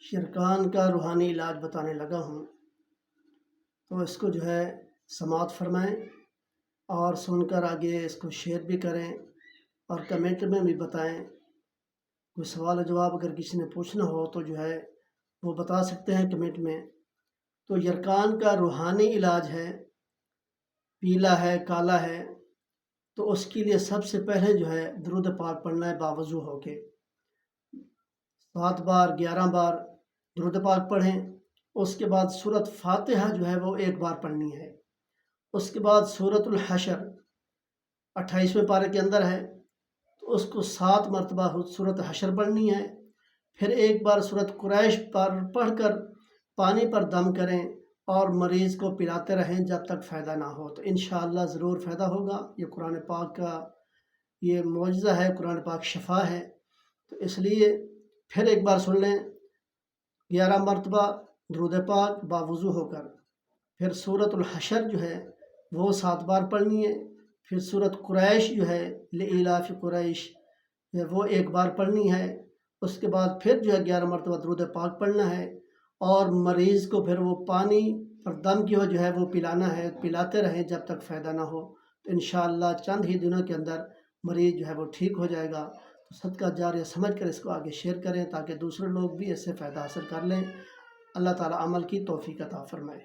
شرکان کا روحانی علاج بتانے لگا ہوں، تو اس کو جو ہے سماعت فرمائیں اور سن کر آگے اس کو شیئر بھی کریں اور کمنٹ میں بھی بتائیں۔ کوئی سوال و جواب اگر کسی نے پوچھنا ہو تو جو ہے وہ بتا سکتے ہیں کمنٹ میں۔ تو یرکان کا روحانی علاج ہے، پیلا ہے، کالا ہے، تو اس کے لیے سب سے پہلے جو ہے درود پاک پڑھنا ہے باوضو ہو کے۔ 7 بار 11 بار درود پاک پڑھیں۔ اس کے بعد سورۃ فاتحہ جو ہے وہ 1 بار پڑھنی ہے۔ اس کے بعد سورۃ الحشر 28ویں پارے کے اندر ہے، تو اس کو 7 مرتبہ سورۃ حشر پڑھنی ہے۔ پھر 1 بار سورۃ قریش پر پڑھ کر پانی پر دم کریں اور مریض کو پلاتے رہیں جب تک فائدہ نہ ہو، تو انشاءاللہ ضرور فائدہ ہوگا۔ یہ قرآن پاک کا یہ معجزہ ہے، قرآن پاک شفا ہے، تو اس لیے پھر 1 بار سن لیں 11 مرتبہ درود پاک باوضو ہو کر۔ پھر سورۃ الحشر جو ہے وہ 7 بار پڑھنی ہے۔ پھر سورۃ قریش جو ہے لإلاف قریش وہ 1 بار پڑھنی ہے۔ اس کے بعد پھر جو ہے 11 مرتبہ درود پاک پڑھنا ہے اور مریض کو پھر وہ پانی پر دم کی ہو جو ہے وہ پلانا ہے، پلاتے رہیں جب تک فائدہ نہ ہو، تو انشاءاللہ چند ہی دنوں کے اندر مریض جو ہے وہ ٹھیک ہو جائے گا۔ تو صدقہ جاریہ سمجھ کر اس کو آگے شیئر کریں تاکہ دوسرے لوگ بھی اس سے فائدہ حاصل کر لیں۔ اللہ تعالیٰ عمل کی توفیق عطا فرمائے۔